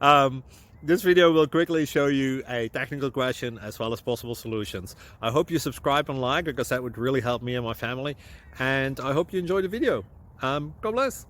um, this video will quickly show you a technical question as well as possible solutions. I hope you subscribe and like, because that would really help me and my family. And I hope you enjoy the video. God bless.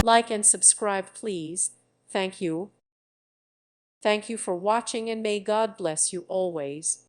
Like and subscribe, please. Thank you. Thank you for watching, and may God bless you always.